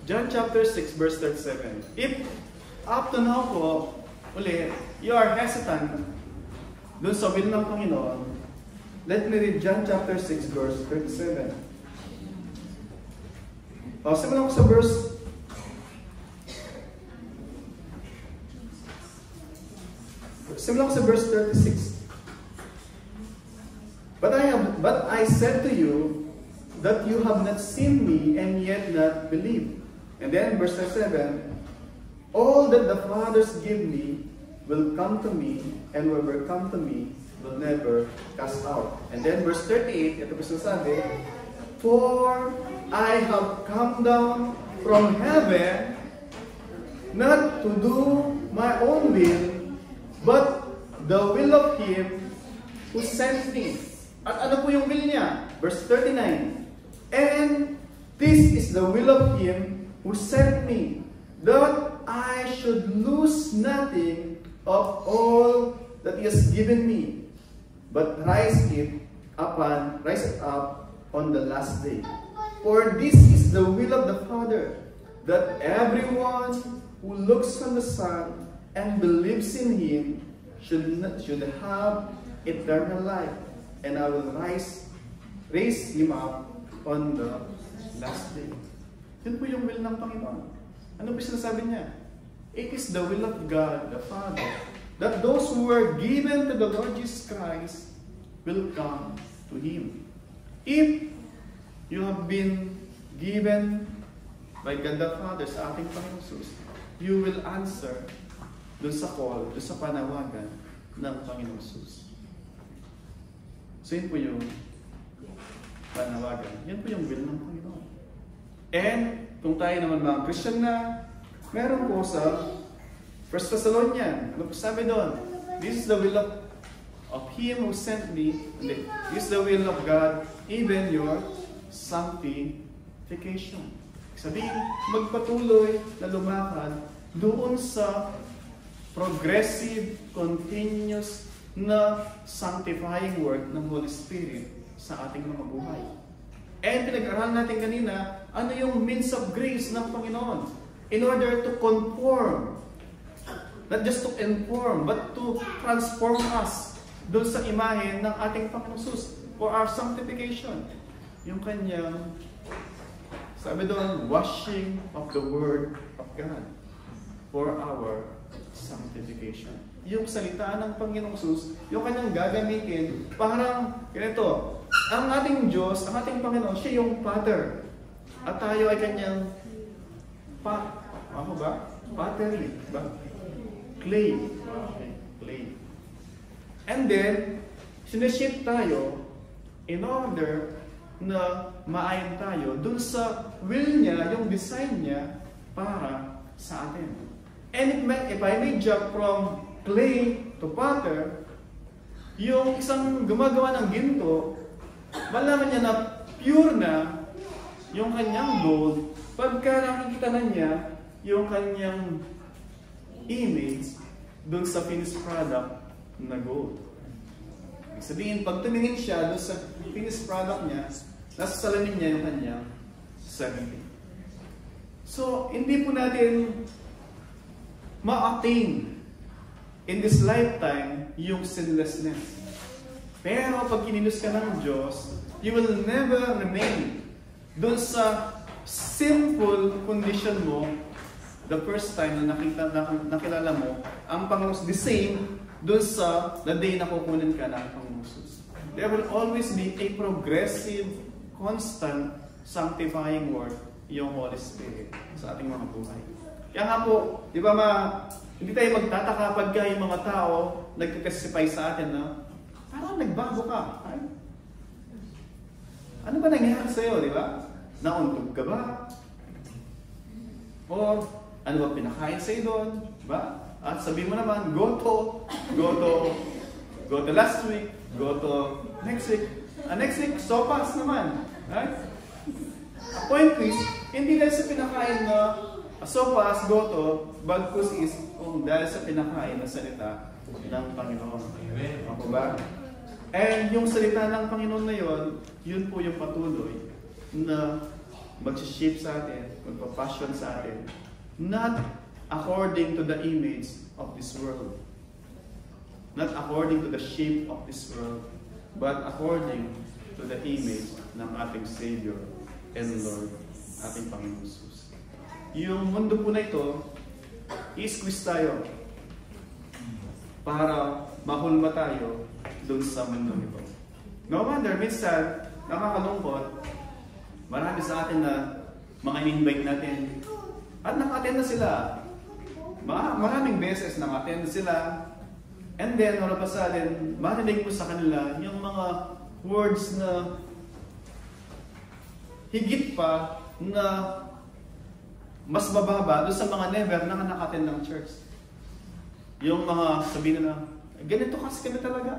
John chapter 6, verse 37. If up to now po, uli, you are hesitant dun sa will ng Panginoon, let me read John chapter 6, verse 37. Simulan ko sa verse 36. But I said to you that you have not seen me and yet not believe. And then verse 37, all that the fathers give me will come to me, and whoever come to me will never cast out. And then verse 38, ito po sinasabi, for I have come down from heaven not to do my own will, but the will of Him who sent me. At ano po yung will niya? Verse 39, and this is the will of Him who sent me, that I should lose nothing of all that He has given me, but rise it up on the last day. For this is the will of the Father, that everyone who looks on the Son and believes in Him should have eternal life, and I will raise him up on the last day. Yun po yung will ng Panginoon. Ano po sinasabi niya? It is the will of God, the Father, that those who were given to the Lord Jesus Christ will come to Him. If you have been given by God the Father sa ating Panginoon Jesus, you will answer dun sa call, dun sa panawagan ng Panginoon Jesus. So yun po yung panawagan. Yan po yung will ng Panginoon. And kung tayo naman mga Christian na, meron po sa 1 Thessalonians, ano po sabi doon? This is the will of Him who sent me. This is the will of God, even your sanctification. Sabihin, magpatuloy na lumakad doon sa progressive, continuous na sanctifying work ng Holy Spirit sa ating mga buhay. And pinag-aralan natin kanina, ano yung means of grace ng Panginoon in order to conform, not just to inform, but to transform us doon sa imahe ng ating Panginoon Jesus for our sanctification. Yung kanyang, sabi doon, washing of the Word of God for our sanctification. yung salita ng Panginoong Hesus, yung kanyang gagamitin, parang ganito, ang ating Diyos, ang ating Panginoon, siya yung Father. At tayo ay kanyang ano ba? Pottery, ba? Clay. Okay, clay. And then, sineshape tayo in order na maayon tayo dun sa will niya, yung design niya para sa atin. And if I may jump from clay to potter, yung isang gumagawa ng ginto, malaman niya na pure na yung kanyang gold pagka nakikita na niya yung kanyang image dun sa finished product na gold. Ibig sabihin, pag tumingin siya dun sa finished product niya, nasa salamin niya yung kanyang sarili. So, hindi po natin ma-attain in this lifetime yung sinlessness. Pero pag kinilos ka ng Diyos, you will never remain dun sa simple condition mo the first time na nakilala mo ang Panginoon, the same dun sa the day na kukunin ka ng Panginoon Jesus. There will always be a progressive, constant, sanctifying work yung Holy Spirit sa ating mga buhay. Kaya nga po, di ba hindi tayo magtataka pagka yung mga tao nagtitestify sa atin na parang nagbago ka. Ay? Ano ba nangyari sa'yo, di ba? Nauntog ka ba? O ano ba pinakain sa'yo doon? Ba? At sabihin mo naman, go to last week, go to next week. Next week, sopas naman. Right? Point is, hindi dahil sa pinakain na sopas, go to, bagkus is kung dahil sa pinakain na salita ng Panginoon. Ako ba? And yung salita ng Panginoon na yun po yung patuloy na mag-shape sa atin, magpa-passion sa atin, not according to the image of this world, not according to the shape of this world, but according to the image ng ating Savior and Lord, ating Panginoon Jesus. Yung mundo po na ito, i-squeeze tayo para mahulma tayo doon sa mundo ito. No wonder, minsan, nakakalungkot, marami sa atin na mga in-invite natin at naka-attend na sila. Maraming beses naka-attend na sila. And then, all of a sudden, marinig mo sa kanila yung mga words na higit pa na mas mababa doon sa mga never na naka-attend ng church. Yung mga sabihin na, ganito kasi kami talaga.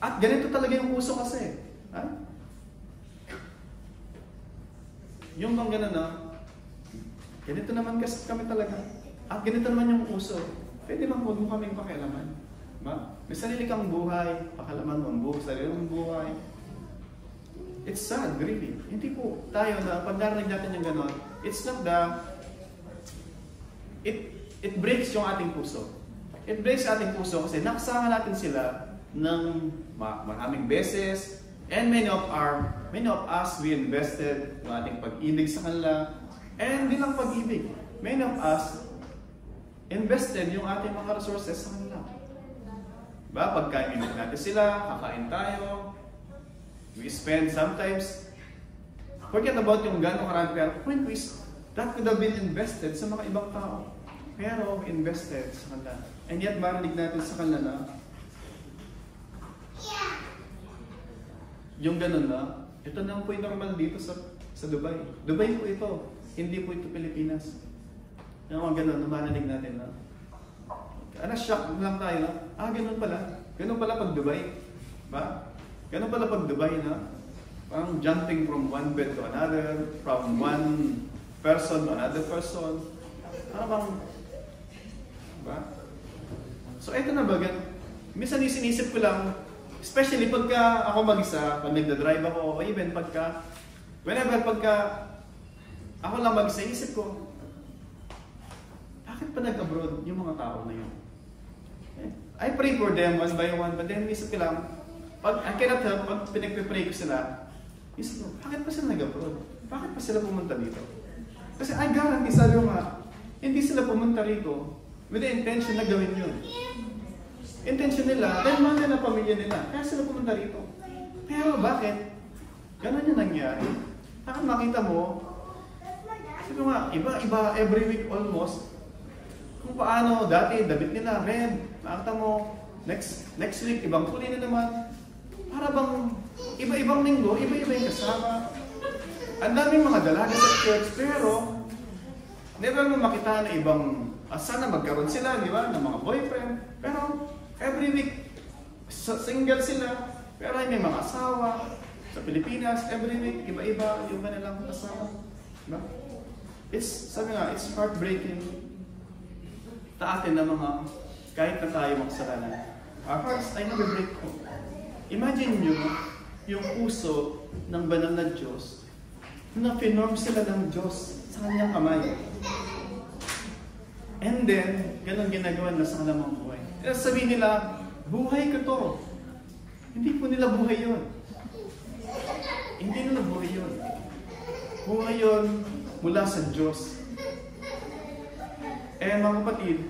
At ganito talaga yung uso kasi. Ha? Yung bang gano'n na, ganito naman kasi kami talaga. At ganito naman yung uso. Pwede bang huwag mo kaming pakialaman? Ba? May sarili kang buhay, pakalaman mo ang buhay, sarili mong buhay. It's sad, really. Hindi po tayo na, pag narinig natin yung gano'n, it's not it breaks yung ating puso. It breaks ating puso kasi nakasama natin sila ng maraming beses, and many of us, we invested ng ating pag-ibig sa kanila, and hindi lang pag-ibig. Many of us invested yung ating mga resources sa kanila. Ba, pagkain natin sila, kakain tayo, we spend sometimes, forget about yung gano'ng karami pera. Point is, that could have been invested sa mga ibang tao. Pero invested sa kanila. And yet, marinig natin sa kanila na yung gano'n na, ito na po yung normal dito sa Dubai. Dubai po ito. Hindi po ito Pilipinas. Yung mga gano'n, marinig natin na, shock lang tayo na, ganun pala. Ganun pala pag Dubai. Ba? Ganun pala pag Dubai na, parang jumping from one bed to another, from one person to another person. Ano bang, ba? So, ito na ba? Minsan isinisip ko lang, especially pagka ako mag-isa, pag nagda-drive ako, o even pagka ako lang mag-isa, isip ko, bakit pa nag-abroad yung mga tao na yun? I pray for them one by one, but then isip ko lang, I cannot help, pag pinagpipray ko sila, isip ko, bakit pa sila nag-abroad? Bakit pa sila pumunta dito? Kasi I guarantee, sabi ko nga, hindi sila pumunta rito with the intention na gawin yun. intention nila, dahil mahal nila ang pamilya nila, kaya sila pumunta rito. Pero bakit? Ganon yung nangyari. Bakit makita mo, sabi nga, iba every week almost, kung paano dati, damit nila, red, nakita mo, next week, ibang kulay na naman. Para bang, iba-ibang linggo, iba-iba yung kasama. Ang daming mga dalaga sa church, pero never mo makita na ibang, sana magkaroon sila, di ba, ng mga boyfriend. Pero every week, single sila, pero may mga asawa. Sa Pilipinas, every week, iba-iba yung kanilang asawa. Diba? Sabi nga, it's heartbreaking sa atin na mga, kahit na tayo makasalanan. Our hearts ay nabibreak ko. Imagine nyo, yung puso ng banal na Diyos, na pinorm sila ng Diyos sa kanyang kamay. And then, ganun ginagawa na sa kanilang buhay. Kaya sabihin nila, buhay ko to. Hindi po nila buhay yun. Hindi nila buhay yun. Buhay yun mula sa Diyos. Eh mga kapatid,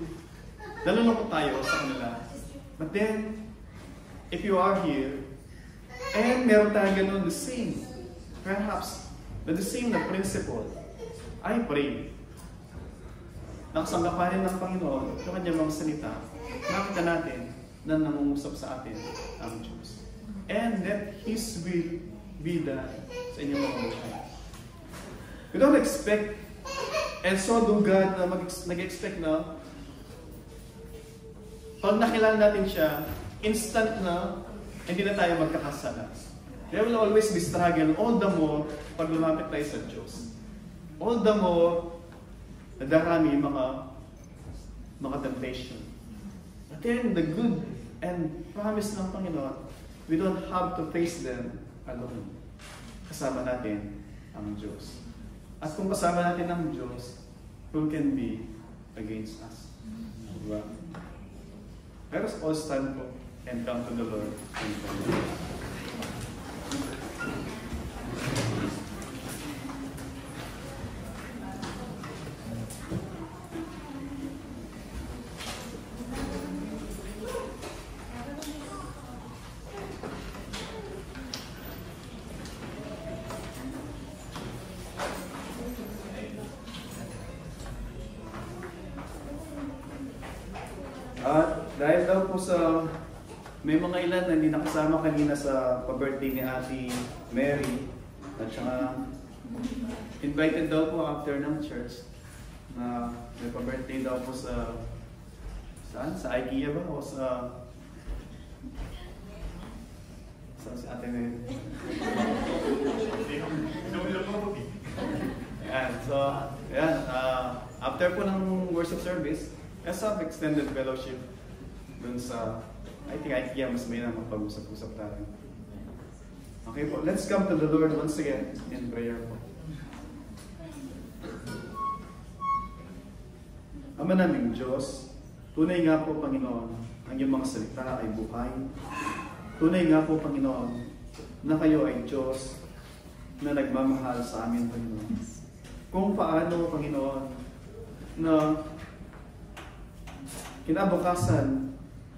nalulungkot tayo sa kanila. But then, if you are here, and meron tayo ganun the same, perhaps, the same na principle, I pray, nakasanggapanin ng Panginoon sa kanyang mga salita, nakita natin na nangungusap sa atin ang Diyos. And let His will be done sa inyong mga buhay. We don't expect, and so do God na nag-expect na pag nakilala natin siya, instant na hindi na tayo magkakasala. There will always be struggle, all the more pag lumapit tayo sa Diyos. All the more nadarami mga temptation. But then the good and promise ng Panginoon, we don't have to face them alone. Kasama natin ang Diyos. At kung kasama natin ang Diyos, who can be against us? Diba? Let us all stand po and come to the Lord in prayer. Dahil daw po sa may mga ilan na hindi nakasama kanina sa pa-birthday ni Ate Mary at saka invited daw po after ng church na may pa-birthday daw po sa saan? Sa IKEA ba? O sa si Ate Mary? Ayan, so ayan, after po ng worship service, as of extended fellowship dun sa, I think IKEA mas may na magpag-usap-usap tayo. Okay po, let's come to the Lord once again in prayer po. Ama naming Diyos, tunay nga po Panginoon, ang iyong mga salita ay buhay. Tunay nga po Panginoon, na kayo ay Diyos na nagmamahal sa amin Panginoon. Kung paano Panginoon, na kinabukasan,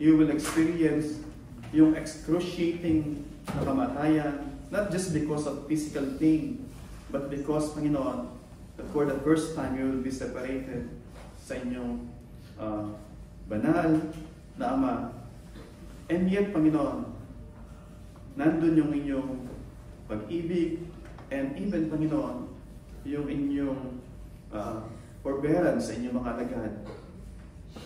you will experience yung excruciating na kamatayan, not just because of physical pain, but because, Panginoon, that for the first time you will be separated sa inyong banal na Ama. And yet, Panginoon, nandun yung inyong pag-ibig, and even, Panginoon, yung inyong forbearance sa inyong mga alagad.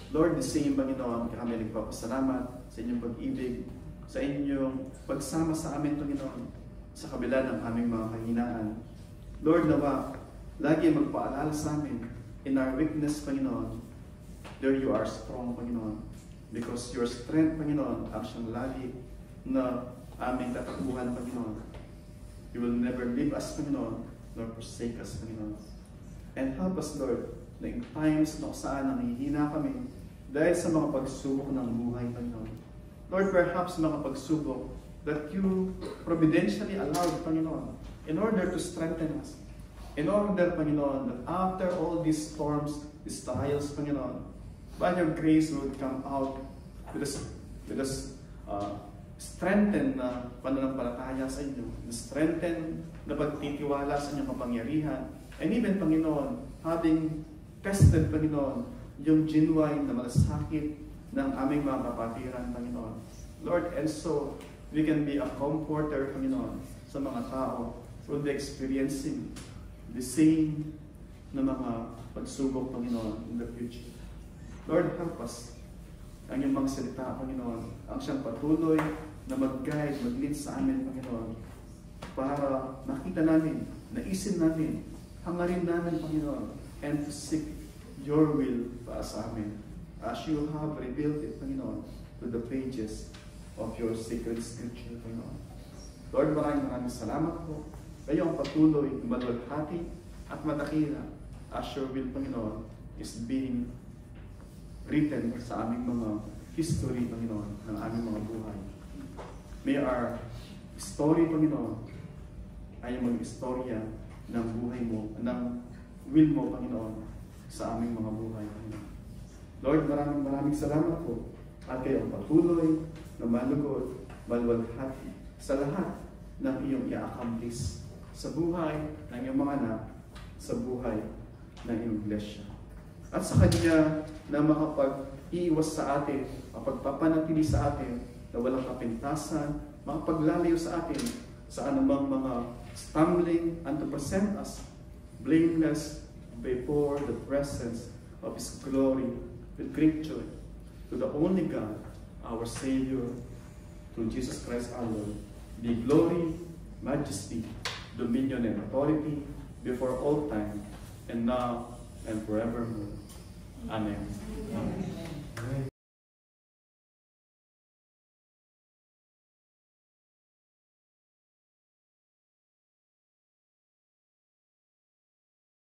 Lord, the same, Panginoon, kami nagpapasalamat sa inyong pag-ibig, sa inyong pagsama sa amin, Panginoon, sa kabila ng aming mga kahinaan. Lord, nawa, lagi magpaalala sa amin, in our weakness, Panginoon, there you are strong, Panginoon, because your strength, Panginoon, ang siyang lagi na aming tatakbuhan, Panginoon. You will never leave us, Panginoon, nor forsake us, Panginoon. And help us, Lord, na in times na saan nanghihina kami dahil sa mga pagsubok ng buhay, Panginoon. Lord, perhaps mga pagsubok that you providentially allowed, Panginoon, in order to strengthen us. In order, Panginoon, that after all these storms, these trials, Panginoon, by your grace we would come out with Let us strengthen na pananampalataya sa inyo, strengthen na pagtitiwala sa inyong kapangyarihan, and even, Panginoon, having tested, Panginoon, yung genuine na malasakit ng aming mga kapatiran, Panginoon. Lord, and so, we can be a comforter, Panginoon, sa mga tao who will be experiencing the same na mga pagsubok, Panginoon, in the future. Lord, help us. Ang iyong mga salita, Panginoon, ang siyang patuloy na mag-guide, mag-lead sa amin, Panginoon, para makita namin, naisin namin, hangarin namin, Panginoon, and to seek your will para sa amin, as you have revealed it, Panginoon, to the pages of your sacred scripture, Panginoon. Lord, maraming salamat po. Kayo ang patuloy, maluwalhati at matakila, as your will, Panginoon, is being written sa aming mga history, Panginoon, ng aming mga buhay. May our story, Panginoon, ay mga istorya ng buhay mo, ng will mo, Panginoon, sa aming mga buhay, Panginoon. Lord, maraming salamat po. At kayo ang patuloy na malugod, maluwalhati sa lahat ng iyong i-accomplish sa buhay ng iyong mga anak, sa buhay ng iyong iglesia. At sa Kanya na makapag-iwas sa atin, makapagpapanatili sa atin, na walang kapintasan, makapaglalayo sa atin sa anumang mga stumbling, and to present us blameless before the presence of His glory with great joy. To the only God, our Savior, through Jesus Christ our Lord, be glory, majesty, dominion, and authority before all time, and now and forevermore. Amen. Amen.